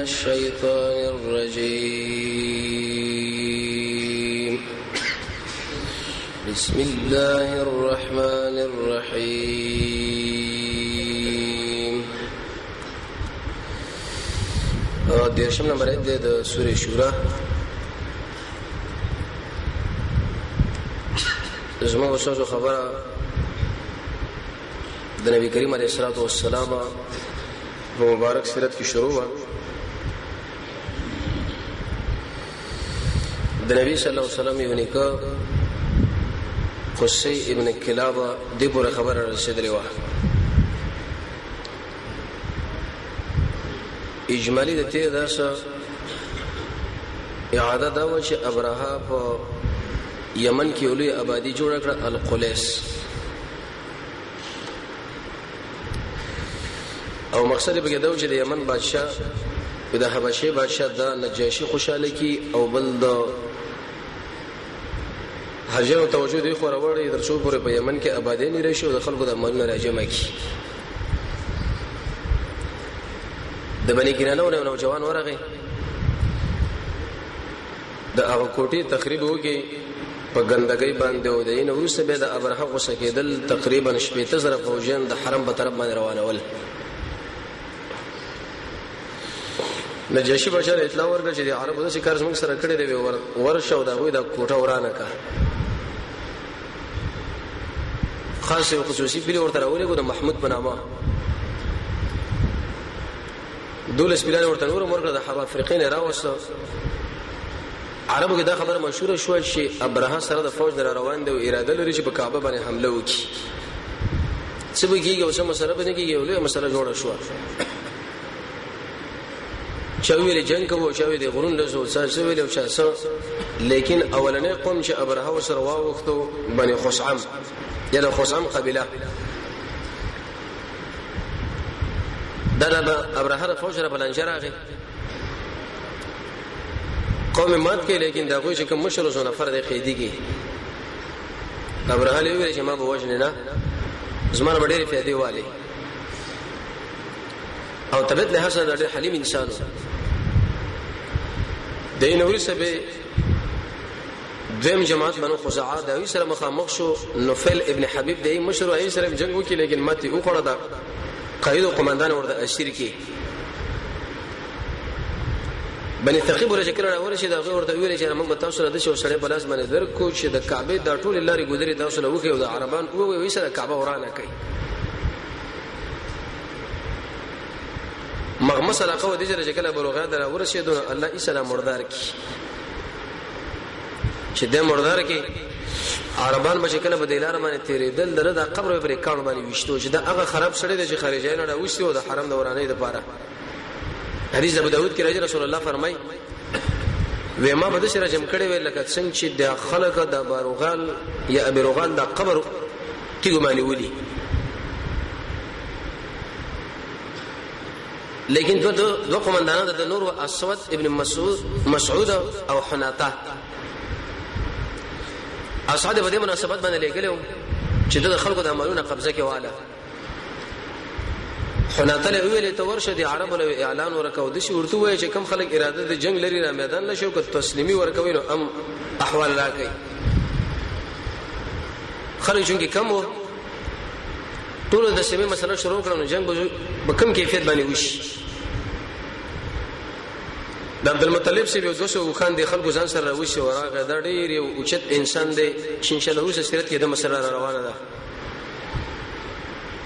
الشيطان الرجيم بسم الله الرحمن الرحيم. دیرشم نمبر آیت د سورۃ شورى. زما وسوسه خبره د نبی کریم علیه الصلاۃ والسلام په مبارک سیرت کې شروع و. د نبی صلی الله علیه وسلم یو نیکه قصی ابن کلابه د پوره خبره رسیدلې و. اجمالی د ته داسه اعاده دا و چې ابرهه په یمن کې اولي آبادی جوړ کړ القلیس، او مقصد به دا و چې د یمن بادشاہ د حبشه بادشاہ دا نجاشي خوشاله کی او بل د هرجو توجه دی خو راوړی درڅو پورې په یمن کې آبادی نه راشي او د خلکو د مالونو راجمع کی. د بنی کنانه ونه نوجوان ورغه د هغه کوټي تقریبا وګي په ګندګۍ باندې و دین ورسره به د ابرهه غوسه کېدل. تقریبا 70,000 فوجیان د حرم په طرف باندې روانول. نجاشي بشر اطلاع ورکړه چې د عربو د کار زموږ سره کړی دی ورشه او دا غوي د کوټه ورانه کا. خاص او خصوصي پیری ورته راولې کو د محمود په نامه دولس بلان ورته نور مرګه د حبا افریقین راوسته. عربو کې دا خبره مشهوره شو چې ابرهه سره د فوج در روان دی او اراده لري چې په کعبه باندې حمله وکړي. څه به کېږي او څه مسله به نه کېږي، ولې مسله جوړه شو. چاویل جنگ کوو، چاویل غرون لزو ساسویل او چاسو، لیکن اولنې قوم چې ابرهه سره واوختو بني خصعم یا د خصعم قبيله دغه ابرهه فوج را بلنجر راغی قوم مات کې، لیکن دا کوئی چې کوم مشر زونه فرد قیدی کې ابرهه لوي چې ما به وجنه نه زمانه ډېر فائدې والي او طبيعت له حسن ډېر حلیم انسان دین ورسه به دیم جماعت بنو خزاعه د وی سره مخامخ شو. نوفل ابن حبیب د مشر ای سره جنگ وکړي، لیکن ماته او خړه دا قائد او قومندان ورته اسیر کې بني ثقيب ورشکل راورشي دا ورته ویل چې موږ تاسو سره د شو سړی بلاس باندې درکو چې د کعبه د ټول لاري ګذري تاسو له وخه او د عربان او وی سره کعبه ورانه کوي. مغمس علاقه د دې شکل بلوغه در ورشي دون الله اسلام مردار کی چې د مردار کې عربان بشکل په دلار باندې تیرې دل دره د قبر په ریکاڼ باندې وشتو چې دا هغه خراب سړی د خارجینو نه وشتي او د حرم د ورانې لپاره. حدیث ابو داود کې راځي رسول الله فرمای و ما بده سره جمع کړي ویل لکه څنګه چې د خلق د باروغال یا ابروغال د قبر تیګو باندې ودی، لیکن دو قومندانان د نور او اسود ابن مسعود او حناطه اسعد په دې مناسبت باندې لګلو چې د خلکو د عملونو قبضه کې واله. حناطه له ویلې ته ورشه دي عربو له اعلان ورکاو د شي ورته وای چې کم خلک اراده د جنگ لري را میدان نشو که تسلیمي ورکوي نو ام احوال راکې خلک چې کم ټول د سیمه مسله شروع کړو جنگ به کم کیفیت باندې وشي. د عبدالمطلب سی یو دوسو خان دی خلکو ځان سره وشي وراغه د ډیر یو اوچت انسان دی چې ان شاء الله اوس سیرت کې د مسله روانه ده.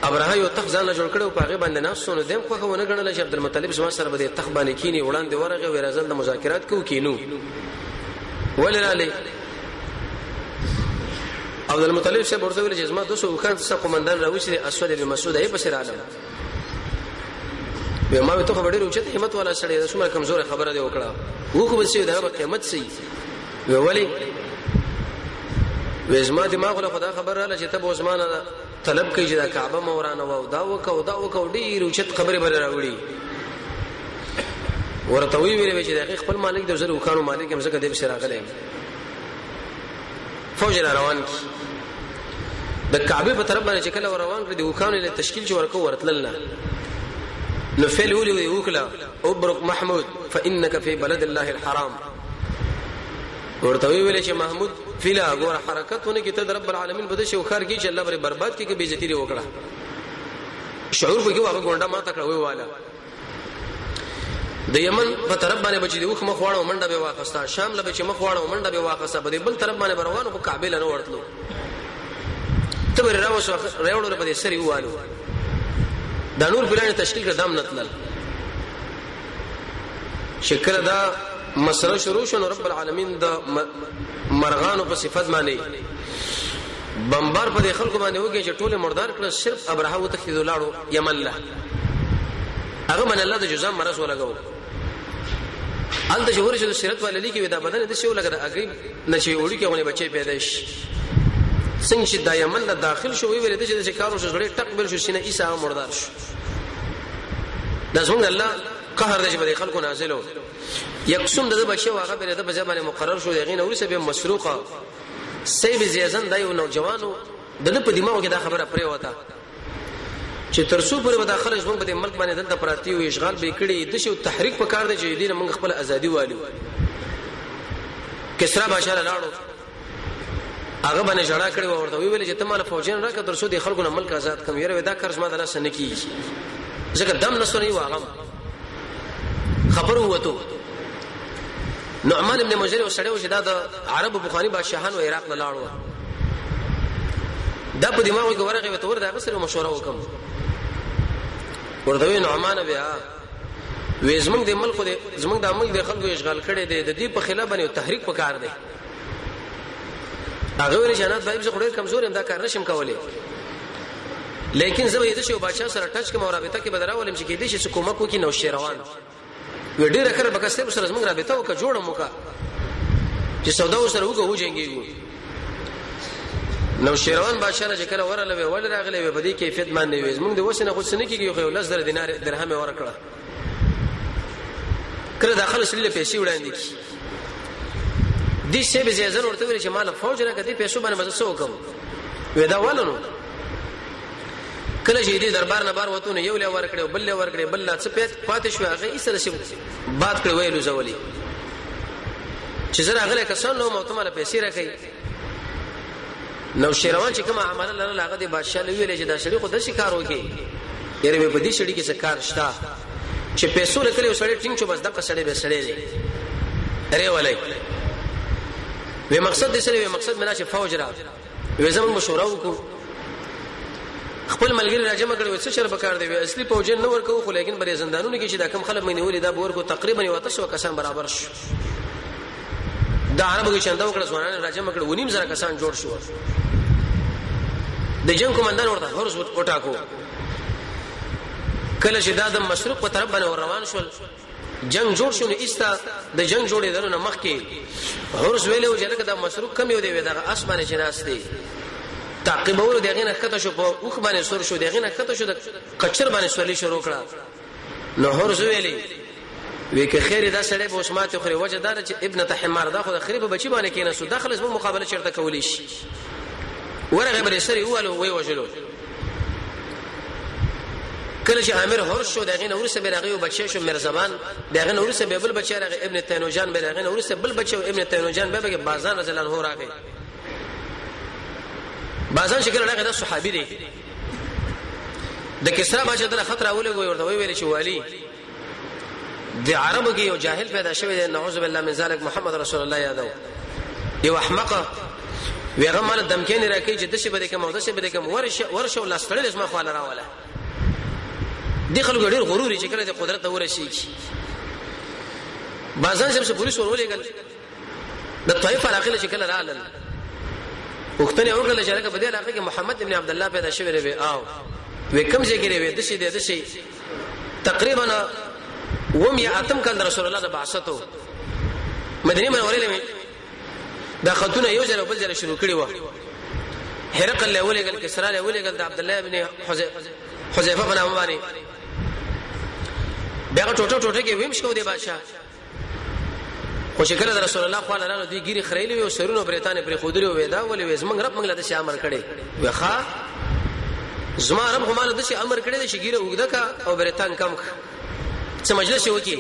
ابرهه یو تخ ځان جوړ کړو په هغه باندې ناسونه دیم خو ونه غنل چې عبدالمطلب زما سره به تخ باندې کینی وړاندې ورغه ورزل د مذاکرات کو کینو ولراله عبدالمطلب سے ورته ویل چې زما دوسو خان څخه قومندان راوښي اسود بن مسعود ای په سر عالم به ما ته خبرې وروچته همت والا سړی د څومره کمزور خبره دی وکړه وو خو به سي دا قیمت سي ویولي وزما دماغ له خدا خبر رااله چې ته به عثمان طلب کوي چې د کعبه مورانه و دا وکاو ډیر اوچت خبره بل راوړي ورته ویل چې د خپل مالک د زر وکانو مالک هم څنګه د بشرا غلې فوج روان د کعبه په طرف باندې چې کله روان کړي د وکانو له تشکیل چې ورکو ورتلل نه نو فعل ولي وکلا ابرق محمود فانك في بلد الله الحرام ورته ویل چې محمود فلا غور حرکتونه کې ته رب العالمین بده شو خار کې چې الله بر برباد کې به عزت لري وکړه شعور به هغه ګونډه ما تکړه وی والا د یمن په طرف باندې بچی دی وخ مخ واړو منډه به واخستا شام له بچی مخ واړو منډه به واخستا په بل طرف باندې بروانو په کعبه له ورتلو ته ور راوښ راوړو په دې سری والو دا نور پلان تشکیل کړه دام نتلل شکل دا مسله شروع شنو رب العالمین دا مرغانو په صفات باندې بمبار په خلکو باندې وګي چې ټوله مردار کړه صرف ابرهه وتخذ لاړو یمن له هغه من الله د جزام مرز ولګو ال د جوهر چې سیرت وللی کې دا بدن د شو لګره اګری نشي وړي کې غونې بچي پیدا شي څنګه چې د یمن له داخل شو ویل د چې کارو شغړې ټک بل شو سینه عیسی مردار شو دا څنګه الله قهر د جبل خلکو نازلو یقسم د بچي واغه بل د بځبانه مقرر شو دغه نور سبب مسروقه سیب زیزن دایو نوجوانو دغه په دماغ کې دا خبره پرې وتا چې ترسو پر مداخله ژوند په ملک باندې دلته پراتی او اشغال به کړي د شو تحریک په کار دی چې دین موږ خپل ازادي والو کسرا بادشاہ لاړو هغه باندې جړه کړي ورته ویل چې تماله فوجین راکړه ترسو د خلکو نه ملک آزاد کم یره ودا کارز ما دلته نه کیږي ځکه دم نسونی واغم خبر وته نعمان ابن مجری او سړیو چې دا د عرب بخاری بادشاہانو عراق نه لاړو دا په دماغ کې ورغه وته ور دا سره مشوره وکم ورته نعمان بیا وې زمنګ د ملک د زمنګ د عمل د خلکو اشغال کړي دي د دې په خلاف باندې تحریک وکړ دي هغه ور جنات بایب څخه ډېر کمزور هم دا کار نشم کولای لیکن زه یې د شو بادشاہ سره ټچ کوم رابطه کې بدراولم چې کې دي چې حکومت کو کې نو شیروان و ډېر کړه بکسته سره زمنګ رابطه وکړه جوړه موکا چې سودا سره وګو جنگي نو شیروان بادشاہ نه کله ورلوي ول راغلي په دې کیفیت باندې وې زمونږ د وسنه خو سن کېږي خو لزر دینار درهم ورکړه کله داخله سړي پیسې وړاندې کی دې څه به زیازن ورته ویل چې مال فوج راکدي پیسو باندې مزه وکم وې دا ولنو کله چې دې دربار نه بار وته یو له ورکړي بل له ورکړي بل لا څه پاتې شو هغه یې سره شي بات کړي ویلو زولي چې زره هغه کسان نو متماله پیسې راکړي نو شیروان چې کوم عمل لره لاغه دی بادشاہ لوي چې دا شړی خو د شکار وکي یره په دې شړی کې څه کار شتا چې پیسو لکه وسړی ټینګ چو بس دغه سړی به سړی دی اره ولای وې مقصد دې سره وې مقصد منا چې فوج را وې زمون مشوره وکړو خپل ملګری راجمه کړو څه شر بکار دی اصلي فوج نه ورکو خو لیکن بری زندانونو کې چې دا کم خلک مې نیولې دا ورکو تقریبا یو تاسو کسان برابر شو دا عربو کې چنده وکړه ځوانان راجمه کړو ونیم زره کسان جوړ شو د جنگ کمانډر ورته هرڅ وټاکو کله چې دا د مشرق په طرف باندې روان شول جنگ جوړ شو نو ایستا د جنگ جوړې درنه مخ کې هرڅ ویلو چې لکه دا مشرق کم یو دی دا اسمانه جناس دی تعقیبولو دغه نه کته شو په اوخ باندې سور شو دغه نه کته شو د قچر باندې سولې شروع کړه نو هرڅ ویلي وی که خیر دا سړی به عثمات خو وجه دار چې ابن تحمار دا خو د خریب بچی باندې کینې سو داخله زمو مقابله چرته کولی شي ورغه بر سری اول وی وجلو کله چې امیر هرڅ شو دغه نور سره برغه بچی شو مرزبان دغه نور سره بل بچی رغه ابن تینوجان برغه نور سره بل بچی ابن تینوجان به کې بازان رضی الله عنه راغی بازان شکل راغی د صحابي دی د کسرا بچی در خطر اول ورته ویل چې والی د عربو کې یو جاهل پیدا شوی دی نعوذ بالله من ذلک محمد رسول الله یادو یو احمق ویغه مال دمکین راکې چې د شي بده کوم د شي بده کوم ورشه ولا ستړل اسما خو راواله دي خلکو ډیر غرور چې کله د قدرت ورشي بازان چې پولیس ورولېګل د طائف علاقه چې کله رالل وختنه اورګل چې راکې بده علاقه کې محمد ابن عبد الله پیدا شوی دی او وکم چې کې وي د شي تقریبا ومي اتم کال رسول الله بعثته مدینه منوره دا خطونه یو ځل بل ځل شروع کړي و هرقل له ولګل کسرا له ولګل د عبد الله ابن حذیفه بن عمرانی بیا ټوټه کې ویم شو دی بادشاہ خو شکر د رسول الله صلی الله علیه وسلم دی ګيري خړېلې او سرونو برتانه پر خودري وې دا ولې زمنګ رب منګله د شامل کړي وخا زما رب هماله د شي امر کړی دی چې ګیره وګدا کا او برتان کم څه مجلس وکي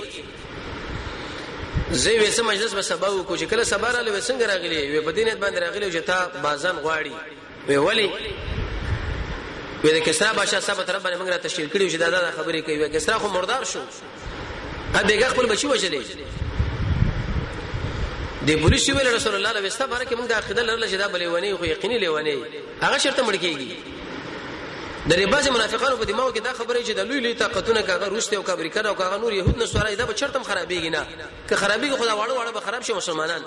زه وې څه مجلس به سبا وکړو چې کله سبا را لوي څنګه راغلی وي په دینت باندې راغلی چې تا بازان غواړي وی ولی وې د کسرا بادشاہ صاحب طرف باندې موږ را تشکیل کړیو چې دا خبرې کوي کسرا خو مردار شو ا بیګه خپل بچي وجلې د پولیس ویل رسول الله علیه وسلم باندې موږ د عقیده لرل چې دا بلې ونی خو یقیني لیونی هغه شرط مړ کیږي د ریباز منافقانو په دماغ کې دا خبره چې د لوی لوی طاقتونه کاغه روسته او کابریکا او کاغه نور يهود نصارا دا به چرتم خرابېږي نه که خرابېږي خدا واړه واړه به خراب شي مسلمانان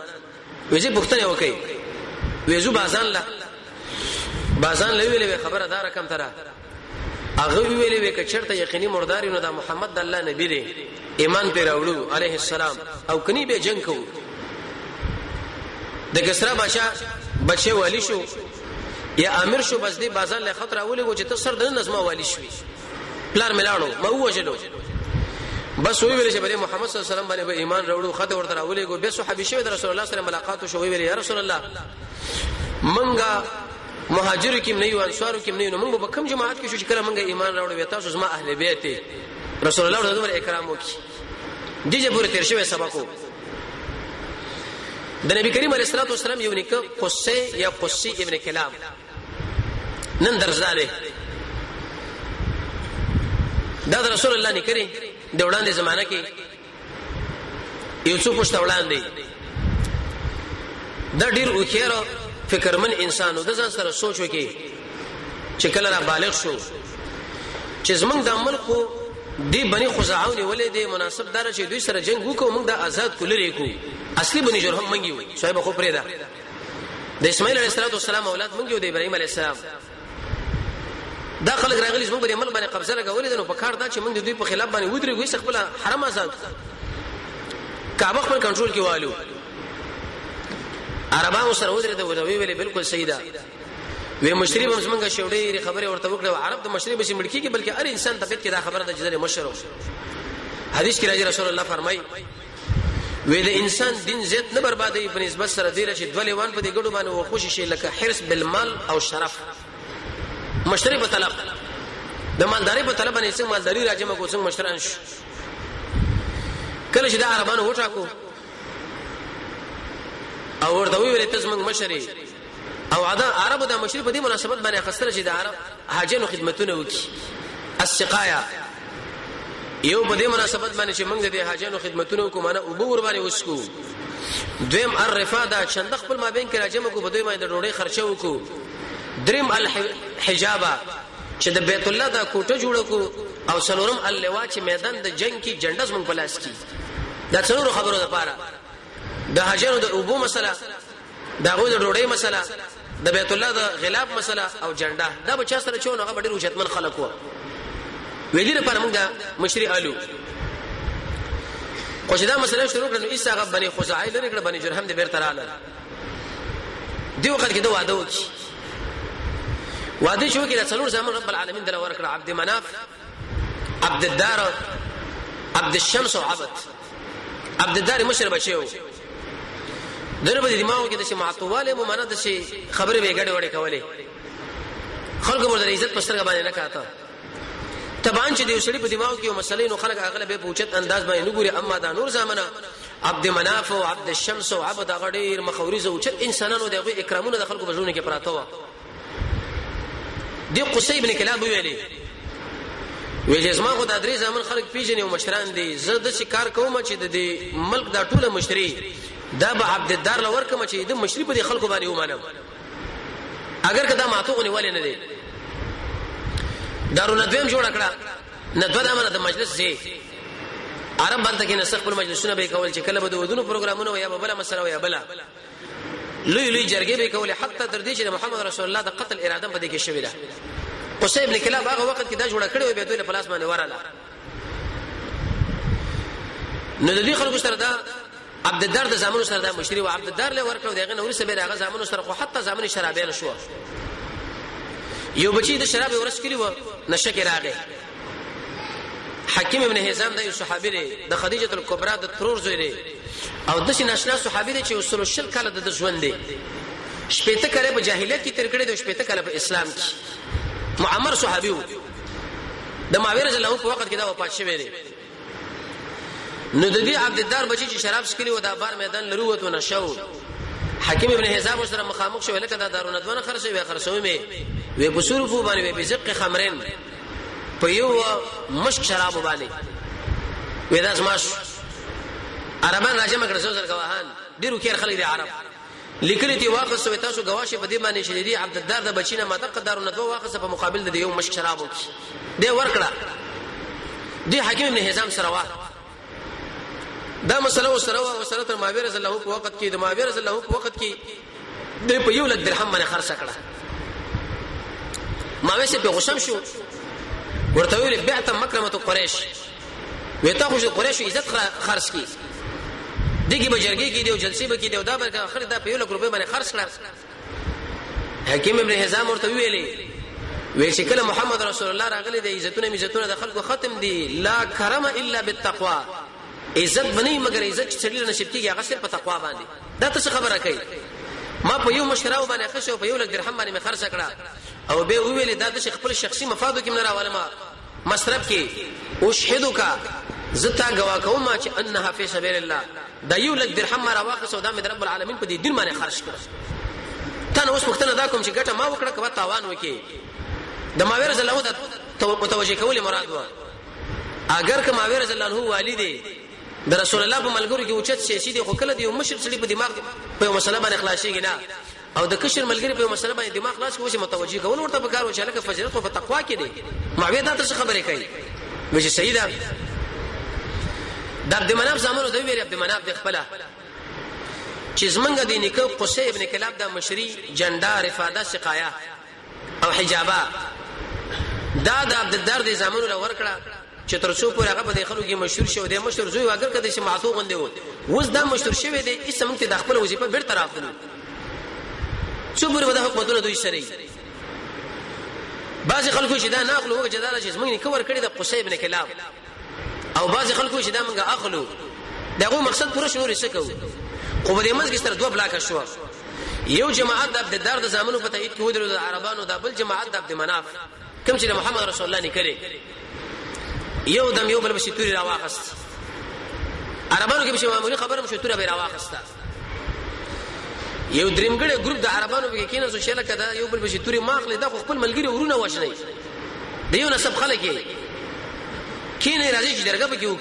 وځي پښتنه وکي وېزو بازان لوي خبره دا رقم ترا هغه ویلې وکړه چرته یقیني مرداري نو دا محمد الله نبی دی ایمان پر راوړو عليه السلام او کني به جنگ کو د کسرا بادشاہ بچي والی شو یا امیر شو بس دی بازار له خطر اولې چې ته سر د نظم والی شوي پلار ملاړو ما وجلو بس وی ویل چې بری محمد صلی الله علیه وسلم باندې ایمان راوړو خطر ورته اولې کو به صحابي شوی د رسول الله سره ملاقات شو وی ویل یا رسول الله منګه مهاجر کې نه یو انصار کې نه نو موږ به کوم جماعت کې شو چې کله موږ ایمان راوړو تاسو زما اهل بیت رسول الله صلی الله علیه وسلم اکرام وکي دیجه پورې تیر شوی سبقو د نبی کریم علیه الصلاه والسلام یو نیکه قصه یا قصي ابن کلام نن درځاله دا رسول الله نکري د وړاندې زمانہ کې یو څو پښته وړاندې دا ډیر وخیره فکرمن انسانو د ځان سره سوچ وکي چې کله را بالغ شو چې زمنګ د عمل کو دی بني خزاعون ولې دی مناسب دار چې دوی سره جنگ وکړو موږ د آزاد کولري کو اصلي بني جرهم منګي وي شایب خو پرې دا د اسماعیل علیه السلام اولاد منګي او د ابراهيم علیه السلام دا خلک راغلي زموږ په عمل باندې قبضه لګولې نو په کار دا چې موږ د دوی په خلاف باندې ودرېږو خپل حرم آزاد کعبه خپل کنټرول کې والو عربانو سره ودرېده وی بالکل سیدا وی مشری هم څنګه شوډې خبره ورته وکړه عرب د مشری به ملکی کې بلکې هر انسان طبيعت کې دا خبره د جزره مشرو حدیث کې راځي رسول الله فرمایي وی د انسان دین زیات نه بربادي په نسبت سره دی چې دولېوان په دې ګډو باندې و خوشي شي لکه حرص بالمال او شرف مشتری په طلب د مالداري په طلب باندې څنګه مالداري راځم کو څنګه مشتران شو کله چې د عربانو وټاکو او ورته ویل تاسو موږ مشري او عربو د مشري په دې مناسبت باندې خسته چې د عرب حاجانو خدمتونه وکي السقایا یو په دې مناسبت باندې چې موږ د حاجانو خدمتونه کوو معنا او بور باندې وسکو دویم الرفاده چند خپل مابین کې راځم کو په دوی باندې ډوړې خرچه وکړو دریم الحجابه چې د بیت الله د کوټه جوړ کو او سلورم اللوا چې میدان د جنگ کې جندس موږ پلاس کی دا څلور خبرو لپاره د حاجانو د ابو مسله دا غو د ډوړې مسله د بیت الله د غلاب مسله او جنډه دا به چا سره چونه هغه ډېر وجتمن خلک وو ویلې لپاره موږ مشري الو خو چې دا مسله شروع کړو ایسا غ بني خزاعی لري کړه بني جرهم د بیرته رااله دی وخت کې دا وعده وکي وعده شو کې د څلور زمان رب العالمین دلا ورکړه عبد مناف عبد الدار عبد الشمس او عبد الدار مشر بچو دغه په دماغ کې د شي معطواله مو معنا د شي خبره به ګډه وړه کولې خلکو مرده عزت پسترګ باندې نه کاته تبان چې د وسړي په دماغ کې یو مسلې نو خلک اغلب په اوچت انداز باندې نه ګوري اما دا نور زمانہ عبد مناف او عبد الشمس او عبد غډیر مخوريز او اوچت انسانانو دغه اکرامونه د خلکو په ژوند کې پراته و دی قصي ابن کلاب ویلي وی جسمه خو د درې زمون خلک پیژنې او مشران دي زه د شکار کوم چې د ملک دا ټوله مشري دا به عبد الدار لور کوم چې د مشري په خلکو باندې ومانم اگر کدا ماتوغنی ولې نه دي دارو ندویم جوړ کړه ندوه دمنه د مجلس زی عرب باندې کې نسخ پر مجلسونه به کول چې کله به د ودونو پروګرامونه یا بل مسله یا بل لوی جرګې به کول حتی تر دې چې محمد رسول الله د قتل اراده په دې کې شوی ده قصي ابن کلاب هغه وخت کې دا جوړ کړو به دوی په لاس باندې وراله نو د دې خلکو سره دا عبد الدار د زامنو سره د مشري او عبد الدار له ورکړو دغه نور سره به هغه زامنو سره خو حتی زامن شرابین شو یو بچی د شراب ورس کړی و نشه کې راغی حکیم ابن حزام د یو صحابي دی د خدیجه الکبرى د ترور زوی دی او د ناشنا صحابي دی چې وصول شل کاله د ژوند دی شپېته کاله په جاهلیت کې تیر کړی دی شپېته کاله په اسلام کې معمر صحابي د معاویه رضی الله عنه په وخت کې دا وفات شوی دی. نو د دې عبد الدار بچی چې شراب سکلی و د بار میدان لروت و نشو حکیم ابن حزام سره مخامخ شو لکه دا دارونه دونه خرڅوي خرڅوي مې وې بصرفو باندې به زق خمرین په یو مشک شراب باندې وې داس ماش عربان راجمه کړو سره گواهان ډیرو خیر خلک دي عرب لیکلي دي واقص سو تاسو گواشه په دې باندې شديدي عبد الدار د بچینه ماده دارونه دوه واقص په مقابل د یو مشک شراب دی ورکړه دی حکیم ابن حزام سره وا دا مسله وسره تر معاویه رضی الله عنه په وخت کې د معاویه رضی الله عنه په وخت کې د په یو لک درهم باندې خرڅ کړه. معاویه په غشم شو ورته ویل بعت مکرمه قریش وته خو قریش عزت خرڅ کی دغه بجرګي کې دی او جلسې به کې دی او دا به اخر دا په یو لک روپے باندې خرڅ کړه. حکیم ابن حزام ورته ویل چې کله محمد رسول الله راغلی دی عزتونه د خلکو ختم دي لا کرم الا بالتقوا عزت بنئ مگر عزت چې چلی نصیب کیږي هغه صرف په تقوا باندې. دا څه خبره کوي ما په یو مشراو باندې خښو په یو لک درهم باندې مې خرڅ کړه او به ویل دا د خپل شخصي مفادو کې نه راواله ما مصرف کې اشهدک زتا گوا کوم چې انها فی سبیل الله دا یو لک درهم ما راواخصو دا مې رب العالمین په دې دین باندې خرڅ کړ. تنه اوس وختونه دا کوم چې ګټه ما وکړه کبه تاوان وکي د معاویه رضی الله عنه متوجه کول مراد و. اگر که معاویه رضی الله عنه والد د رسول الله په ملګرو کې اوچت سیاسي دي خو کله دی مشر سړي په دماغ په مسله باندې خلاصيږي نه او د کشر ملګری په مسله باندې دماغ خلاص کوي متوجه کول ورته په کار و چې لکه فضیلت او تقوا کې دي. معاویه دا څه خبره کوي چې سیدا د عبد مناف زمانو دوی ویل عبد مناف د خپل چې زمنګ د نیکو قصي ابن کلاب د مشری جنډا رفاده سقایا او حجابا دا د عبد الدار د زمانو لور کړه چې تر څو پورې هغه په خلکو کې مشهور شو دی مشهور زوی اگر کده چې معتوق غندې و وز دا مشهور شوی دی اسمه ته د خپل وظیفه بیرته راغلو څو پورې ودا حکومتونه دوی سره بعض خلکو چې دا ناخلو وګ جداله چې زمونږ کور کړی د قصي ابن کلاب او بعض خلکو چې دا منګه اخلو دغه مقصد پوره شنو رسکو خو په دې منځ کې ستر دوه بلاک شو یو جماعت د عبد الدار د زامنو په تایید کې ودرو د عربانو د بل جماعت د عبد مناف کوم چې محمد رسول الله نکړي یو دم یو بل بشي توري راواخست عربانو کې بشي معمولی خبره مشو توري به راواخسته یو درمګړي ګروپ د عربانو کې کینې سو شله کده یو بل بشي توري ماخله د خپل ملګری ورونه وښني د یو نسب خلک کینې راځي چې درګه به کیو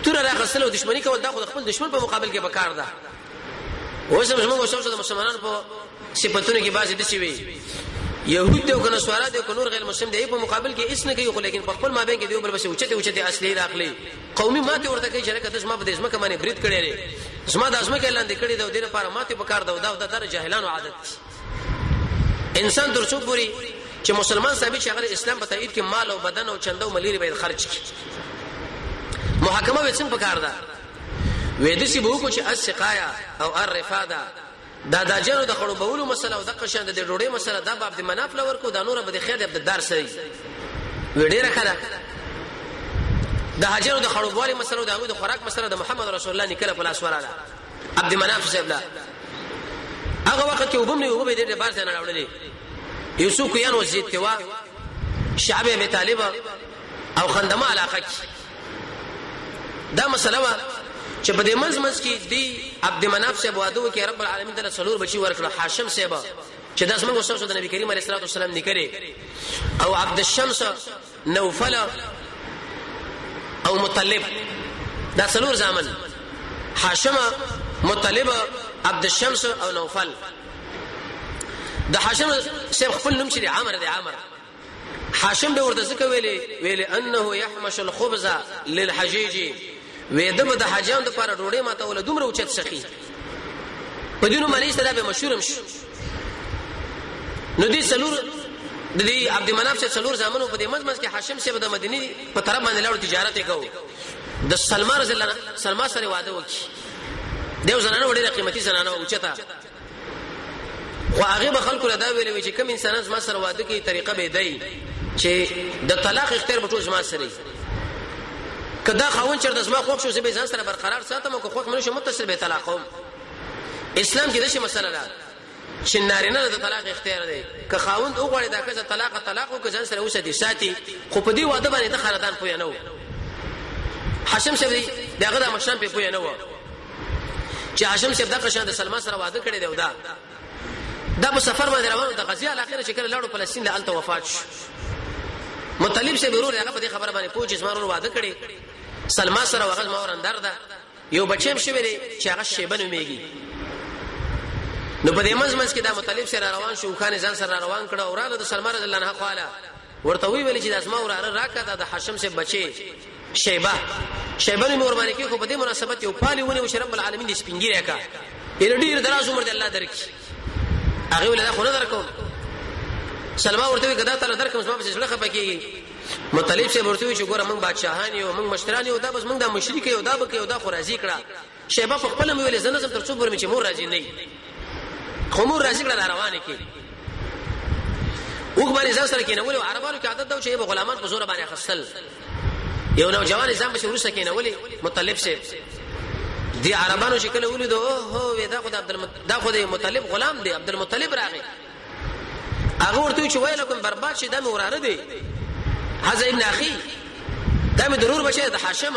تور راغسل او دښمنی کول دا خو خپل دښمن په مقابل کې بکار ده. اوس موږ اوسو د مسلمانانو په صفاتونو کې باسي د شي وي يهود دی او کنه سوارا دی او نور غیر مسلم دی په مقابل کې اس نه کوي خو لیکن په خپل مابین کې دی بل بس اوچته اصلي راخلي قومي ماته ورته کوي چې لکه تاسو ما په دې ځمکه باندې برید کړی لري زما د ځمکه اعلان کړی دا د دې لپاره ماته په کار دا د جاهلانو عادت انسان درڅو پوری چې مسلمان ثابت شي هغه اسلام په تایید کې مال او بدن او چنده او مليري باید خرج کړي محاکمه وڅن په کار ده وې د سی بو کو چې السقایا او الرفاده دا د جنو د خړو بولو مسله او د قشان د ډوډۍ مسله دا عبد مناف لور کو دا نور به د خیر عبد الدار سره وډیره کړه د هاجرو د خړو بولي مسله دا د خوراک مسله د محمد رسول الله نکله په لاس وراله عبد مناف صاحب لا هغه وخت کې وبم د بار څنګه راوړلې یوسف کيان وزید توا شعب ابي طالب او خندمه علاقه دا مسله چې په دې منځ کې دی عبد مناف صاحب وادو کې رب العالمین تعالی څلور بچي ورکړه حاشم صاحب چې داس موږ وسو د نبی کریم علیه الصلاه والسلام نکړي او عبد الشمس نوفل او مطلب دا څلور زامن حاشم مطلب عبد الشمس او نوفل د حاشم صاحب خپل نوم چې عامر دی عامر حاشم به ورته څه ویلي انه يحمش الخبز للحجيج وېدم د حاجان د لپاره ډوډۍ ماته ول دومره اوچت سخی په دینو مالي سره به مشهورم شو نو دې څلور د دې عبد مناف څخه څلور زامنو په دې منځ کې هاشم شه د مدینه په طرف باندې لاړ تجارت وکاو د سلمان رضی الله سلمان سره واده وکړي دیو زنانه ډېره قیمتي زنانه اوچته خو هغه به خلکو دا ویلې چې کوم انسان زما سره واده کوي طریقه به دی چې د طلاق اختیار به ټول زما سره کدا خاون چر د زما خوښ شو چې به ځان سره برقرار ساتم او خوښ منو شو متصل به طلاقوم اسلام کې دغه مسله ده چې نارینه د طلاق اختیار دی که خاوند وګړي دا که طلاق او که ځان سره وسدي ساتي خو په دې واده باندې د خاندان پوی نه و هاشم صاحب دغه د مشران په پوی نه و چې هاشم صاحب د قشان د سلمان سره واده کړی دی دا په سفر باندې روانو د غزي الاخره چې کله لاړو فلسطین له الته وفات شو مطلب صاحب ورور هغه په دې خبره باندې پوښتنه چې زمرو واده کړی سلمان سره وغز ما ورندر ده یو بچیم شوی دی چې هغه شیبه نومېږي نو په دې منځ کې دا مطلب سره روان شو خان ځان سره روان کړه اوراله د سلمان رضی الله عنه قاله ورته ویل چې د اسماء وراره راکړه د هاشم سے بچي شیبه نوم ور باندې کې خو په دې مناسبت یو پالي ونه رب العالمین دې سپینګیره کا ان ډیر دراز عمر دې الله درکې هغه ولدا خو نه درکو سلمان ورته وی کدا تعالی درکم زما په څلخه پکې مطلب سے ورته وی چې ګوره موږ بادشاہان یو موږ مشتران یو دا بس موږ د مشرک یو دا بکې یو دا خو راضی کړه شیبه په خپل مې ویل زنه تر څو پر مې چې مور راضی نه خمور راضی کړه روانه کې وګ باندې ځان سره کې نه ولې عربانو کې عادت دا چې به غلامان په زور باندې خصل یو نو جوان ځان به ورسره کې نه ولې مطلب سے دی عربانو شکل ولید او دا خو د مطلب غلام دی عبد المطلب راغی هغه ورته چې وایي لکه برباد شي د موراره دی حزه ابن اخي دا مې ضرور بچي د هاشم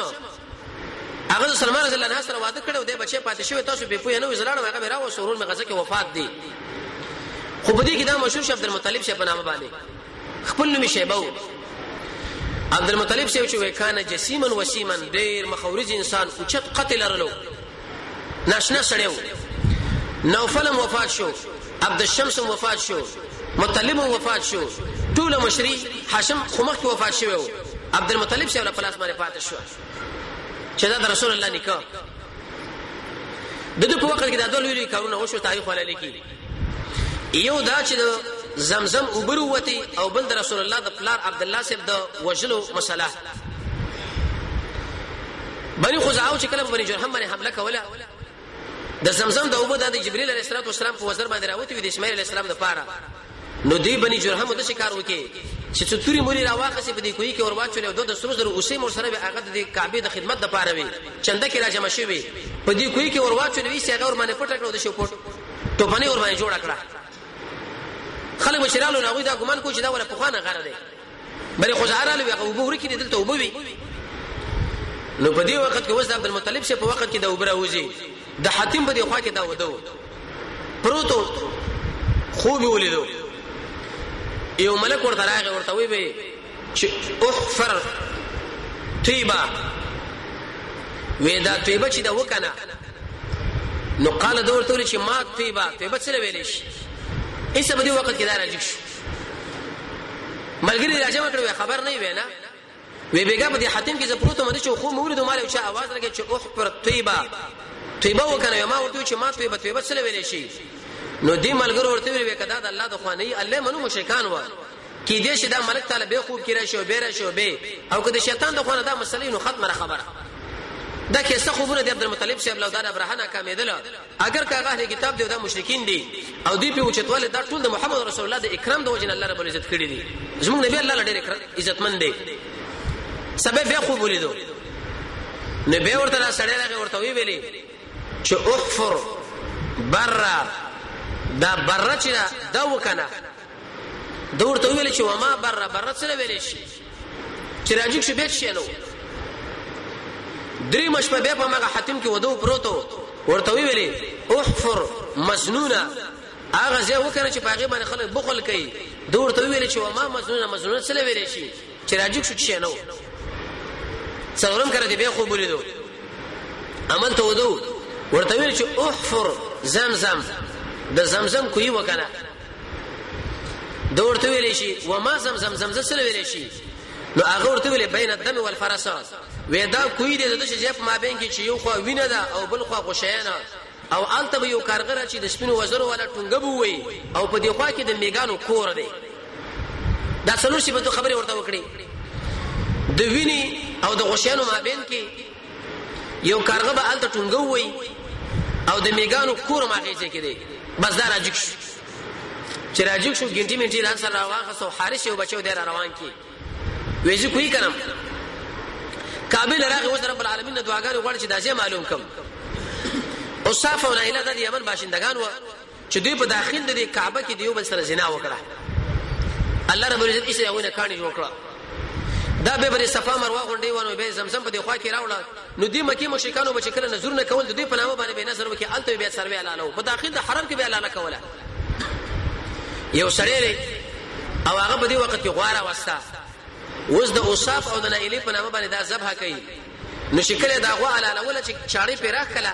هغه سلمان رضی الله عنه سره واده کړو دی بچي پاتې شوی تاسو به پوهه نه وزلاړو هغه راو سرور می غزه کې وفات دی خو په دې کې دا مشهور عبد المطلب شه په نامه باندې خپل نوم شیبه عبد المطلب شه چې وکانه جسیمن وسیمن ډیر مخورج انسان اوچت قتل لرلو ناشنا سړیو نوفل وفات شو عبد الشمس وفات شو مطلب وفات شو ټول مشری هاشم خمخ کې وفات شو عبد المطلب شه په لاس باندې پاتې شو چې دا رسول الله نکاح دغه په وخت کې دا ډول ویلي کارونه وشو تاریخ ولا لیکي یو دا چې زمزم وبروتي او بل رسول الله د پلار عبد الله صاحب د وجلو مسله بني خزاعه چې کله بني جرهم باندې حمله کوله د زمزم د اوبو د جبريل عليه السلام په وزر باندې راوتی د اسماعیل عليه السلام د پاره نو دی بني جرهم د شکار وکي چې څوري مولي راواخسي په دې کوی کې اور واچول او د سرو زرو اوسې مور سره به هغه د کعبه د خدمت د پاره وي چنده کې راځم شوی په دې کوی کې اور واچول وي چې هغه ور باندې پټ کړو د شو پټ ټوپنه ور باندې جوړ کړه خلک مشرالو نه غوي دا ګمان کوي چې دا ولا پخوانه غره دی بلې خزعراله هغه وبوري کې دلته وبوي نو په دې وخت کې وس عبد المطلب شه په وخت کې دا وبراوځي د حاتم په دې خوا کې دا ودو پروتو خوب ولیدو یو ملک ورته راغی ورته وی به چې احفر طيبه ودا طيبه چې دا وکنه نو قال دا ورته چې ما طيبه څه ویلې شي ایسه په دې وخت کې دا راځي ملګری راځم کړو خبر نه وینا وی بیګه په دې حاتم کې زپروته مده چې خو مورید مال او چې आवाज راګي چې احفر طيبه وکنه ما ورته چې ما طيبه څه ویلې شي نو دې ملګرو ورته وی کدا د الله د خواني الله منو مشرکان و کې دې شدا ملک تعالی به خوب کړی شو بیره شو به او کده شیطان د خوانه دا مسلې نو ختمه خبره دا کیسه خوبونه د عبد المطلب شه بل دار ابراهانه کامیدل اگر کا اهل کتاب دی دا مشرکین دي او دی په اوچتواله دا ټول د محمد رسول الله د اکرام د وجه الله رب العزت کړی دي زموږ نبی الله ډېر عزتمن دی سبب به خوب ولیدو نبی ورته سړی راغی ورته ویلي چې احفر برا دا بره چې دا وکنه دا ورته ویل چې وما بره څه ویل شي چې راځي چې بیت شي نو درې مشپه به په مغه حاتم کې ودو پروتو ورته ویل احفر مسنونه هغه ځای وکنه چې پاغه باندې خلک بخل کوي دا ورته ویل چې وما مسنونه څه ویل شي چې راځي چې نو څورم کړه دې به خو بولیدو عمل ته ودو ورته ویل چې احفر زمزم د زمزم کوي وکنه دورته ویلې شي و ما زمزم سره ویلې شي نو هغه ورته ویلې بین الدم والفرس ودا کوي د شجاف ما بین کې چې یو خو وینه ده او بل خو غشیانه او الته یو کارګر چې د سپینو وزرو ولا ټنګبو وي او په دې خوا کې د میګانو کور دی دا څلور شي په خبره ورته وکړي د ویني او د غشیانو ما بین کې یو کارګر به الته ټنګو وي او د میګانو کور ما کې کې دی بس دا راځي چې راځي شو ګنټي منټي لاس سره واخصو حارث یو بچو دیر روان کی وېځي کوي کنم کابل راغی اوس رب العالمین دعاګانې غواړي چې دا ځای معلوم کم او صافه نه اله د یمن باشندگان و چې دوی په داخل د کعبه کې دیو بل سره زنا وکړه الله رب العزت یې یو نه کانی جوړ کړ دا به بری صفا مروه غونډي ونه به زمزم په دی خوا کې راوړل نو دی مکی مشرکانو به شکل نظر نه کول دوی په نامه باندې به نظر وکي الته به سروي اعلانو په داخل د حرم کې به اعلان کوله یو سړی او هغه په دی وخت کې غواره وستا اوس د اوصاف او د نایلی په نامه باندې دا ذبح کوي نو شکل دا غوا اعلانول چې چاړي پیراخ کله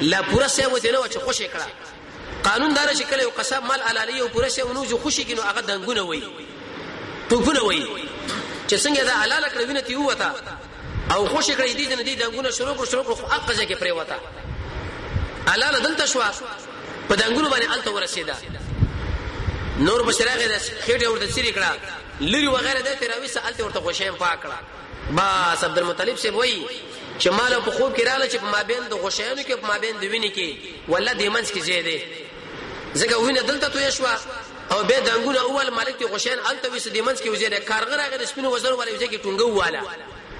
لا پورا سه وته نو چې خوشی کړه قانون دار شکل یو قصاب مال علالي او پورا سه ونو خوشی کینو هغه دنګونه وای ټوپونه وای چې څنګه دا حلاله کړو وینې یو وتا او خوشی کړی دي نه دي دنګونه شروع خو اقځه کې پرې وتا حلاله دلته شو په دنګونو باندې الته ورسیدا نور بشراغه د خېټه ورته سری کړه لری وغیرہ د تراوی سالته ورته خوشیم پاکړه بس عبد المطلب سی وای چې مال په خوب کې رااله چې په مابین د غشیانو کې په مابین د وینې کې ولا د منځ کې زیاده زګه وینې دلته تو یشوا او به دنګونه اول مالک ته غشیان الته وس د منځ کې وزیره کارغره غیر سپینو وزر ولې وځي کې ټونګو والا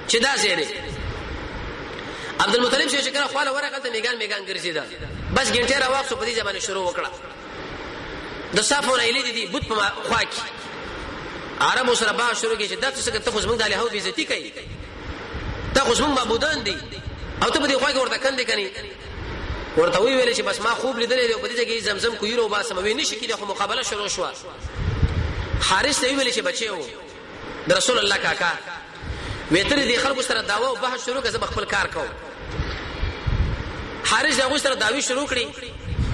چې دا زیاده عبد المطلب چې کړه خواله ورغه ته میګان ګرځیدا بس ګنټه راوښو په دې ځبانه شروع وکړه د صافونه الی دي بوت په خوا کې عربو سره با شروع کې چې دغه څه ته خو زمونږ د الهو بیزتی کوي دا خو زمونږ معبودان دي او ته په دې خوا کې ورته کندې کني ورته وی ویل چې بس ما خوب لیدلې په دې کې زمزم کویرو با سم وی نشي کې د مقابله شروع شو حارث ته ویل چې بچیو د رسول الله کاکا ویتر دي خلکو سره داوا او بحث شروع کړه خپل کار کوو حارث هغه سره داوی شروع کړي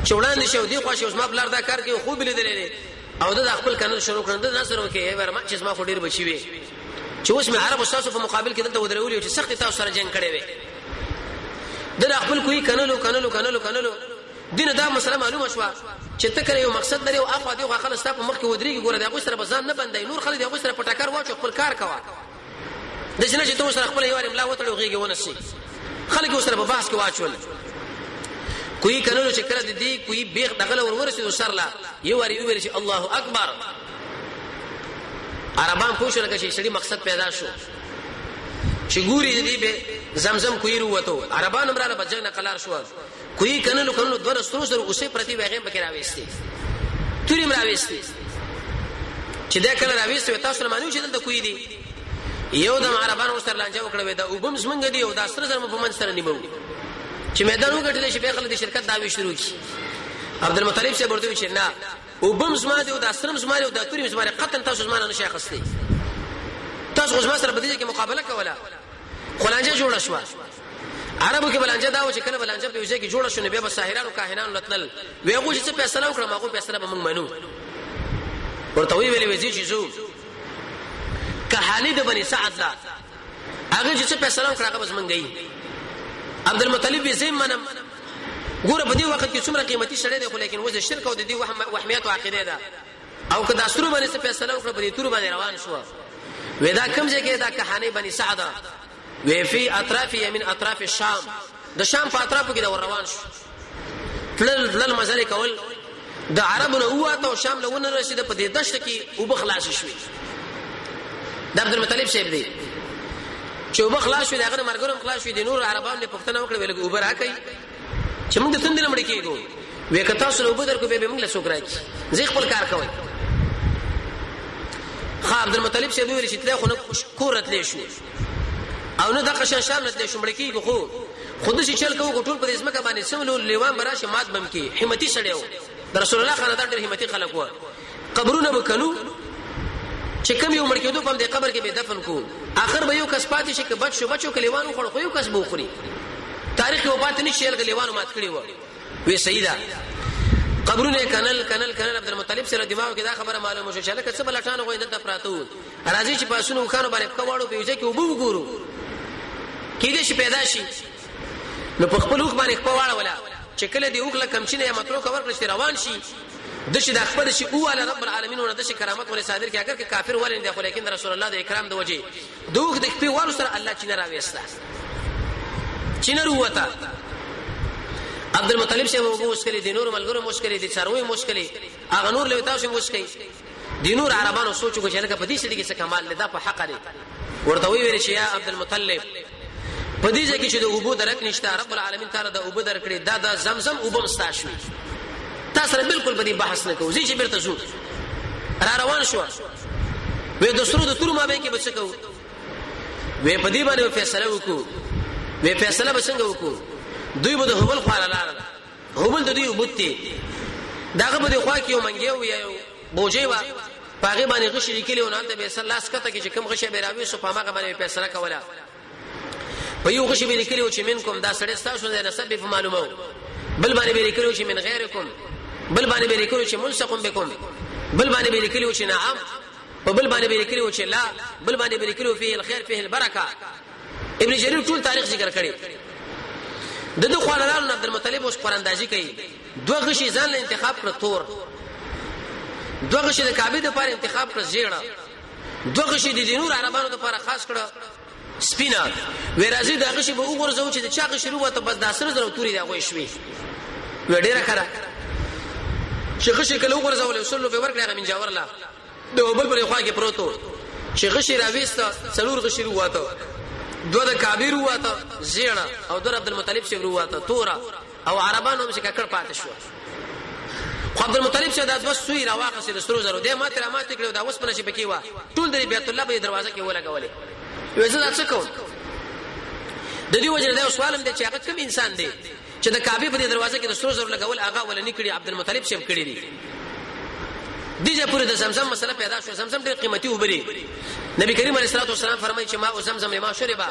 چې وړاندې شو دی خو شو ما بلار دا کار کوي خوب لیدلې او د خپل کنه شروع کړه د نظر وکي ورما چې ما خو ډیر بچی وي چې اوس مې عربو تاسو په مقابل کې دلته ودرولې چې سخت تاسو سره جنگ کړي وي د خپل کوی کنلو دین دا مسله معلومه شو چې تکره یو مقصد لري او اخو دی خو خلک تاسو مخ کې ودرېږي ګوره دا سره بزان نه بندای نور خلک دا سره پټاکر واچو خپل کار کوا د جنه چې تاسو سره خپل یو املا وتړو غيږي ونسي خلک سره په بحث کې واچول کوئی کنلو چې کړه دي کوئی بیغ دغله ورورسي سرلا یو وری ویل چې الله اکبر عربان پوښتنه کوي چې مقصد پیدا شو چې ګوري دې به زمزم کوي وروته عربان امراله بجنه قلار شو کوئی کنلو دوه سترو سره اوسې پرتی وغه پکې راويستي توري مراويستي چې دا کله راويستي تاسو مانو چې دلته کوي دي یو د عربان ورسره لانجه وکړه دا وبم زمنګ دي او دا سره زما په من سره نیمو چې میدان وګټل شي به خلک د شرکت داوی شروع کی عبد المطلب سے ورته چې نه وبم زما دي او دا سرم زما دي او دا توري زما قطن تاسو زما نه شي خسته تاسو زما سره بدیږي کې مقابله کوله خلانجه جوړه شو عربو کې بلانجه دا و چې کله بلانجه په وجه کې جوړه شونه به ساحرانو کاهنانو لتل ویغه چې فیصله وکړه ماغو فیصله به موږ منو ورته وی ویلې وزیر چې زو کحالی د بني سعد دا هغه چې فیصله وکړه هغه بس منګي عبد المطلب زم منم ګوره په دې وخت کې څومره قیمتي شړې ده خو لیکن وځ شرک او د دې وهمیت او عقیده ده او کدا سرو باندې فیصله وکړه په دې تور باندې روان شو ودا کوم ځای کې دا کحانی بني سعد وی فی اطراف یمن اطراف الشام د شام په اطرافو کې دا روان شو تل مزل کول د عربونو هواته او شام له ونه رسید په دې دشت کې او بخلاص شوی د عبد المطلب صاحب دی چې او بخلاص شوی دغه مرګرم خلاص شوی د نور عربانو له پښتنه وکړه ویل اوبر راکې چې موږ د تندل مړ کېګو وې کتا سره وبدر کو به موږ له سوک راکی زی خپل کار کوي خا عبد المطلب صاحب ویل چې تل خو نه کورت لې شو او نه د قشن شام نتلې شو مړ کېګو خو خود شي چل کوو ټول په اسمه باندې سملو لیوان براشه مات بم کې همتی سړیو د رسول الله خاندان ډېر همتی خلک و قبرونه وکړو چې کوم یو مړ کېدو په دې قبر کې به دفن کو اخر به یو کس پاتې شي کې بچو کلیوانو خړ خو یو کس بو خوري تاریخ یو پاتې نشي کلیوانو مات کړی و وی سیدا قبرونه کنل عبد المطلب سره دماغ کې دا خبره معلومه شو چې لکه څه بلټانو غوې دلته پراتو راځي چې پاسونو خانو باندې کواړو په یوځای کې وبو ګورو کې دې شي پیدا شي نو په خپل وخت باندې کواړه ولا چې کله دې وکړه کمچینه یا مترو کور کړی روان شي د شي د خپل شي او علی رب العالمین ونه د شي کرامت ولې صادر کې اگر کې کافر ولې نه خو لیکن رسول الله د اکرام د وجه دوه د خپل ور سره الله چې نه راويستا چې نه وروته عبد المطلب شه وو مشکل دي نور ملګرو مشکل دي څاروي مشکل اغه نور له تاسو مشکل دي نور عربانو سوچو چې لکه په دې سړي کې څه کمال لدا په حق لري ورته ویل شي یا عبد المطلب په دې ځکه چې د ابو درک نشته رب العالمین تعالی د ابو درکړي دا د زمزم وبم ستاشوي تا تاسو بالکل په دې بحث نه کوو چې بیرته زو را روان شو وې د سرو د تور ما به کې بچ کو وې په دې باندې فیصله وکړو وې فیصله به څنګه وکړو دوی به د هبل خواله لار هبل د دوی وبته داغه په دې خوا کې یو منګیو یو بوجي وا پاغه باندې غشي لیکلی او نه ته به صلی الله سکته کې چې کوم غشي به راوي سو پامه باندې فیصله کوله په یو غشي به لیکلی او چې منکم دا سړی تاسو نه نسب په معلومه بل باندې به لیکلی چې من غیرکم بل باندې به لیکلی چې ملصقم بكم بل باندې به لیکلی چې نعم بل باندې به لیکلی چې لا بل باندې به لیکلی فيه الخير فيه البرکه ابن جرير ټول تاریخ ذکر کړي دغه خوانلال عبد المطلب اوس قراندازي کوي دوه غشي ځان له انتخاب کړ تور دوه غشي د کعبه د لپاره انتخاب کړ زیړه دوه غشي د دینور عربانو لپاره خاص کړ سپینا ورازي د غشي به وګورځو چې د چا غشي وروته بس د اسره زرو توري دا غوي شوي وډیره کړه شیخ غشي کله وګورځول وسلو به ورکړه من جاور الله د بل پر خوا کې پروتو شیخ غشي راويسته څلور غشي وروته دوه د کعبه وروته زیړه او د عبد المطلب څخه وروته تورا او عربانو هم څخه کړ پاتې شو خو عبد المطلب څخه د بس سوی راواخه د سترو زرو د ماته ماته کړو دا اوس په نشي پکې وا ټول د بیت الله په دروازه کې ولګولې وځه څه کوم د دې وجه دا سوالم دی چې هغه کوم انسان دی چې د کعبه په دروازه کې د سترو زرو لګول هغه ول نه کړی عبد المطلب څخه کړی دی دیجه پوره د زمزم مسله پیدا شو زمزم ډېر قیمتي وبري نبی کریم علیه الصلاه والسلام فرمایي چې ما زمزم لما شربا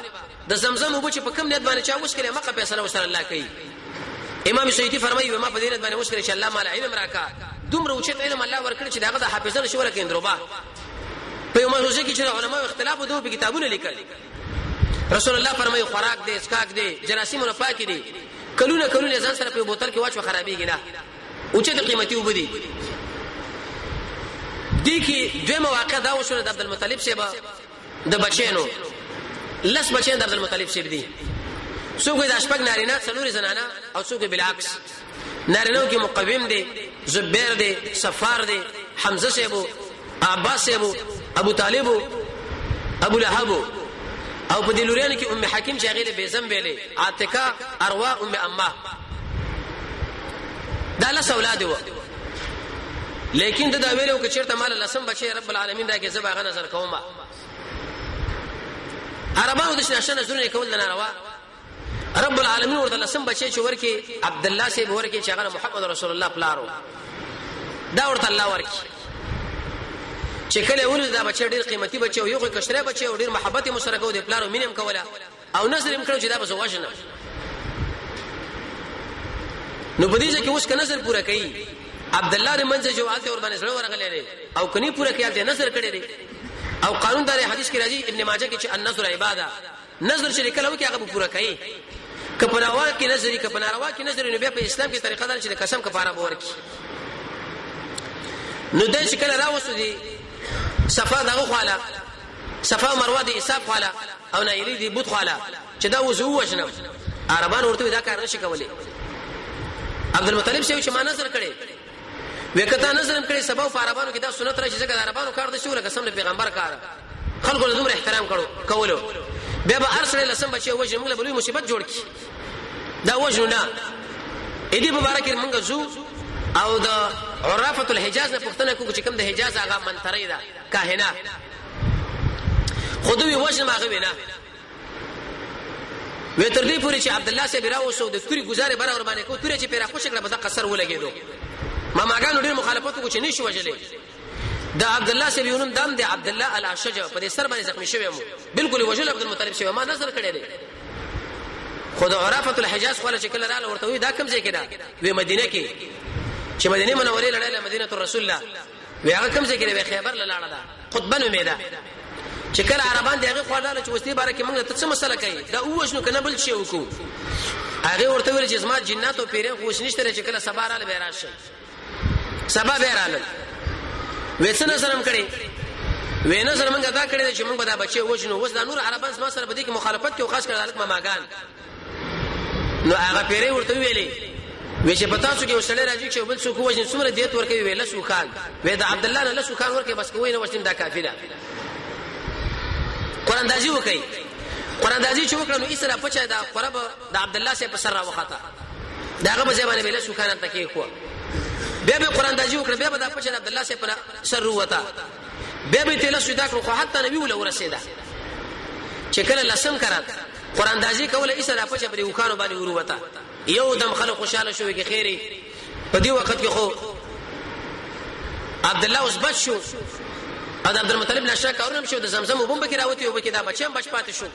د زمزم وب چې په کوم نیت باندې چا وښ کړي مقه فیصله وسره الله کوي امام سیوطی فرمایي ما په دې نیت باندې وښ کړي چې الله مال علم راکا دومره اوچت علم الله ورکړي چې داغه د حافظانو شو ورکې اندروبا په یو موضوع کې چې علماء اختلاف وو په کتابونو لیکل رسول الله فرمایي خوراک دې اسکاک دې جراثیمونه پاک دي کلونه ځان سره په بوتل کې واچو خرابېږي نه اوچت قیمتي وبدي دي کې دوه مواقع دا وشو د عبد المطلب سیبا د بچینو لس بچین د عبد المطلب سیب دي څوک د اشپق نارینه څلور زنانه او څوک بالعکس نارینه کې مقوم دي زبیر دي صفار دي حمزه سیبو عباس سیبو ابو طالب ابو لهب او په دلوريان کې ام حکیم چې هغه به زم ویلې عاتکه اروا ام امه دا له اولاد وو لیکن دا ویلو چې چیرته مال لسم بچي رب العالمین راکې زبا غ نظر کومه عربانو د شنه نظرونه کول نه ناروا رب العالمین ورته لسم بچي چې ورکی عبد الله سي ورکی چې هغه محمد رسول الله پلارو دا ورته الله ورکی چې کله ولې دا بچي ډیر قیمتي بچي او یو کشره بچي او ډیر محبت مشترک او د پلارو مینم کوله او نظر هم کړو چې دا به وژنه نو په دې کې اوس ک نظر پورا کړي عبد الله د منځ جوالته ور باندې سره ورغلې او کني پوره کېل دي نظر کړي دي او قانون دار حدیث کې راځي ابن ماجه کې چې النظر عباده نظر چې کله وکي هغه پوره کوي کپناوا کې نظر کپناروا کې نظر نو په اسلام کې طریقه ده چې قسم کفاره ورکي نو د چې کله راوسو دي صفا دغه خواله صفا مروه دي اساف خواله او نه یری دي بوت خواله چې دا وزو وشنه عربان ورته دا کار نشي کولای عبد المطلب شي چې ما نظر کړي وکتا نظرم کړي سبب عربانو کې دا سنت راځي چې عربانو کار د شو لکه سم پیغمبر کار خلکو له دومره احترام کولو بیا به ارسل لسم بچي وجه موږ له بلوي مصیبت جوړ کی دا وجه نه اې دې مبارک موږ زو او د عرافه الحجاز نه پښتنه کو چې کوم د حجاز هغه منتري دا کاهنه خودوی وجه ما غوي نه وې تر دې پورې چې عبد الله سي براوسو د توري گزارې برابر باندې کو توري چې پیرا خوشکړه به د قصر ولګېدو ما ماګانو ډېر مخالفت کو چې نشو وجلې دا عبد الله سي بيونم دام دي عبد الله الاشج په دې سر باندې زخمی شوی مو بالکل وجل عبد المطلب شوی ما نظر کړی دی خود عرافه الحجاز خپل شکل رااله ورته وی دا کوم ځای کې دا وی مدینه کې چې مدینه منوره لړله مدینه رسول الله وی هغه کوم ځای کې وی خیبر لاله دا خطبه نو میدا چې کله عربان دغه خواړه چې وستي باره کې موږ ته څه مسله کوي دا وښنو کنه بل شي وکړو هغه ورته ویل چې زما جنات او پیران خوښ نشته چې کله سبا رااله به راشي سبا به رااله وېڅنه سره کړي وینه سره موږ دا کړی چې موږ به دا بچي وښنو وس دا نور عربان ما سره بده کې مخالفت کوي خاص کر حالت ماګان نو هغه پیری ورته ویلې وې چې پتا څو کې وسړی راځي چې بل څوک وښنه څومره دیت ورکوي ویل سوکان وې دا عبد الله نه سوکان ورکوي بس کوی نه وښنه دا کافی ده قران دازي وکي قران دازي چې وکړو نو اسره پچا دا قرب د عبد الله سي په سر را وخته داغه په ځای باندې ویل سوکان ته کې خو بیا به قران داجی وکړه بیا به د پچن عبد الله سے پر سر وتا بیا به تل سودا کړو خو حتی نبی ول ورسېدا چې کله لسم کرات قران داجی کوله ایسه د پچ پر وکانو باندې ور وتا یو دم خلک خوشاله شوې کې خیره په دې وخت کې خو عبد الله اوس بچ شو ا د عبد المطلب نشه کارونه شو د زمزم وبم بکې راوتی وبکې دا بچم بچ پاتې شو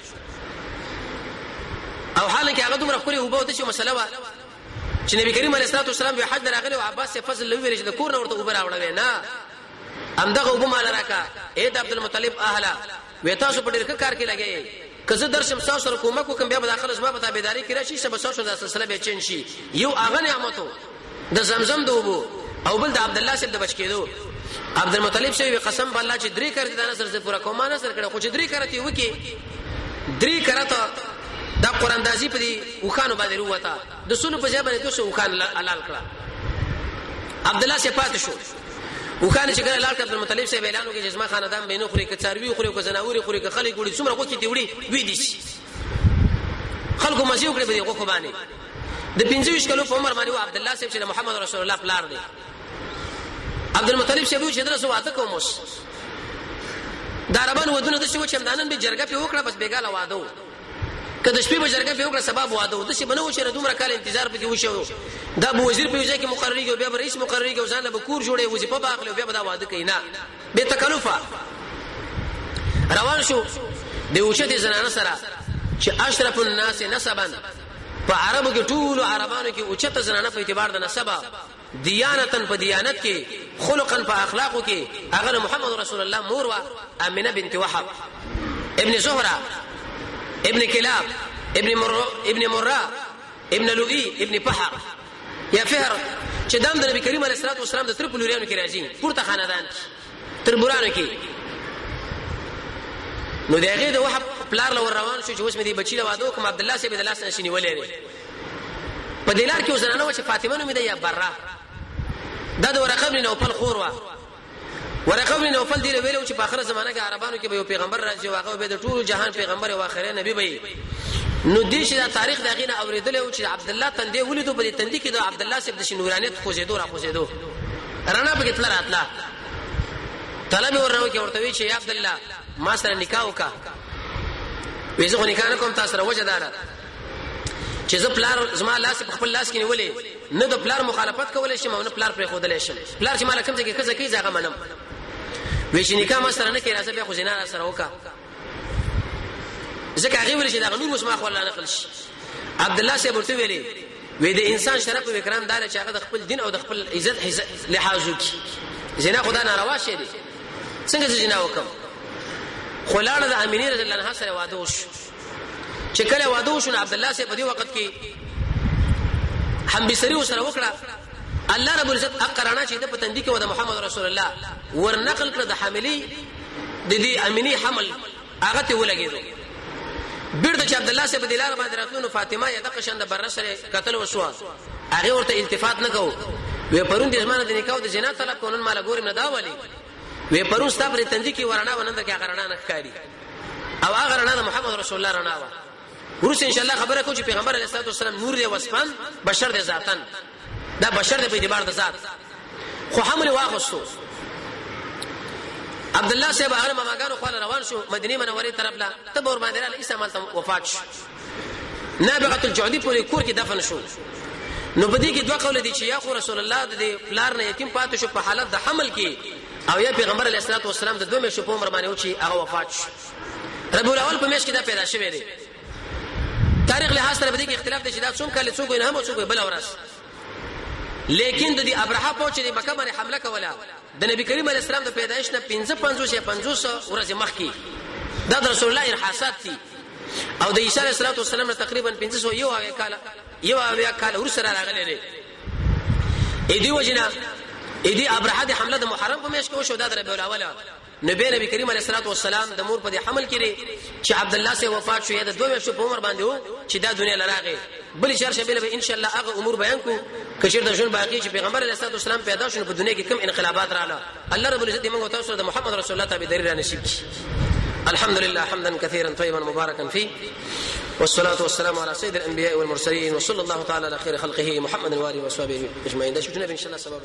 او حالکه هغه دومره خوري وبو د شو مسله وا چې نبی کریم علیه الصلاه والسلام به حج راغلی او عباس سے فضل لوي ورچې د کور نه ورته وبر راوړل نه امدغه وبم مال راکا اے د عبد المطلب اهلا وې تاسو په ډېر کار کې لګي کزه درشم تاسو سره کومک وکم بیا به داخله زما په تابعداري کې راشي سبا تاسو د سلسله به چین شي یو هغه نعمتو د زمزم د وبو او بل د عبد الله سره د بچ کېدو عبد المطلب شوی قسم بالله چې درې کړ د نظر زه پورا کوم نه سره کړه خو چې درې کړتی وکي درې کړه دا قران دازي په دې وخانو باندې وروته د سونو په ځای باندې دوسه وخان حلال کړه عبد الله سے پات شو وخان چې کله لال عبد المطلب سے اعلان وکړي چې زما خاندان بینو خوري ک څاروي خوري ک زناوري خوري ک خلک وړي څومره کوکې دی وړي وې دي خلکو مزي وکړي په دې غوخه باندې د 25 کلو په عمر باندې عبد الله سے چې محمد رسول الله پلار دی عبد المطلب سے چې درسه واده کوموس داربان ودونه د شو چې مدانن به جرګه په وکړه بس بیګاله واده کله شپې به جرګه په وکړه سبب واده د شي بنو چې دومره کال انتظار پکې وشو دا به وزیر په ځای کې مقرری کې بیا رئیس مقرری کې ځان به کور جوړي وظیفه باغله بیا به دا واده کینا به تکلفه روان شو د اوچته زنانه سره چې اشرف الناس نسبا په عربو کې ټول عربانو کې اوچته زنانه په اعتبار د نسبه دیانتن په دیانت کې خلقن په اخلاقو کې هغه محمد رسول الله مور وا امنه بنت وهب ابن زهره ابن كلاب ابن مرة ابن لؤي ابن بحر یا فهر چې دام د نبی کریم علیه الصلاه والسلام د تر پلوریانو کې راځي پورته خاندان تر بورانو کې نو دغه د وهب پلار لور روان شو چې اوس مې دی بچی له واده کوم عبد الله سي بن الله سنشنی ولې په دلار کې وزنانه چې فاطمه نومې ده یا برا دا د ورقه بن نوفل خور وا ورقه بن نوفل دی ویلو چې په اخر زمانه کې عربانو کې به یو پیغمبر راځي واقع به د ټول جهان پیغمبر او اخره نبی به نو دې چې دا تاریخ دغه نه اوریدل او چې عبد الله تندې ولیدو په دې تندې کې د عبد الله سب د نورانیت خوځېدو را خوځېدو رانا په کتل راتلا طلب ورنو کې ورته وی چې عبد الله ما سره نکاح وکا وې زه نکاح کوم تاسو سره وجه دار چې زه پلار زما لاس په خپل لاس کې نیولې نه د پلار مخالفت کولای شم او نه پلار پرې خودلې شم پلار چې مال کوم ځای کې کزه کې ځای منم وې چې نکاح ما سره نه کې راځي بیا خو زنا سره وکا ځکه هغه ویل چې دا نور مسما خو الله نقل شي عبد الله سے ورته ویلي وې د انسان شرف او اکرام دار چې هغه د خپل دین او د خپل عزت لحاظ وکي زنا خدا ناروا شي دي څنګه زنا وکم خلاله د امینه رضی الله عنها سره واده وشو چې کله واده وشو عبد الله سے په دې وخت کې هم بسری سره وکړه الله رب العزت اقرانا چې د پتندې کې و د محمد رسول الله ورنقل کړ د حملي د دې امینه حمل هغه ته ولګېدو بیرته چې عبد الله سے په دلار باندې راتلو فاطمه یا د قشند بر سره قتل وشو هغه ورته التفات نه کو وی پرون د زمانه د نکاح د جنا طلب کولن مال ګورم نه دا ولي وی پرون ستا پر تندې کې ورنا ونند کې غرنا نه ښکاری او هغه غرنا د محمد رسول الله رڼا وا ورس ان شاء الله خبره کو چې پیغمبر علیه الصلاه والسلام نور دی وصفن بشر دی ذاتن دا بشر دی په اعتبار د ذات خو حمل واغستو عبد الله صاحب هغه ماګانو خپل روان شو مدینه منوره طرف لا تبور باندې له عیسی مال وفات شو نابغه الجعدی په کور کې دفن شو نو بدی کې دوه قول دي چې یا خو رسول الله د پلار نه یتیم پاتې شو په حالت د حمل کې او یا پیغمبر علیه الصلاه والسلام د دوه مې شو په عمر باندې او چې هغه وفات شو ربيع الاول په میش کې دا پیدا شوی دی تاریخ له حاصله بدی کې اختلاف دي چې دا څوم کله څوک نه هم څوک بل اورس لیکن د دې ابرهه پوهچې د مکه باندې حمله کوله د نبی کریم علیه السلام د پیدایش نه 55 ورځې مخکې دا د رسول الله ارحاسات دي او د عیسی علیه السلام تقریبا 500 یو کال ورسره راغلي دي اې دی وجنه اې دی ابرهه د حمله د محرم په میاشت کې وشو د ربيع الاول نبی کریم علیه السلام د مور په حمل کې چې عبد الله سے وفات شو یا د دوه میاشتو په عمر باندې وو چې دا دنیا لراغه بل شهر شبیل به ان شاء الله هغه امور بیان کو کشر د ژوند باقی چې پیغمبر علیه السلام پیدا شو په دنیا کې کم انقلابات رااله الله رب العزت موږ تاسو د محمد رسول الله تابع دری را نصیب الحمدلله حمدا كثيرا طيبا مباركا فيه والصلاة والسلام على سيد الأنبياء والمرسلين وصلى الله تعالى على خير خلقه محمد وآله وصحبه أجمعين. دا شفتنا إن شاء الله سبب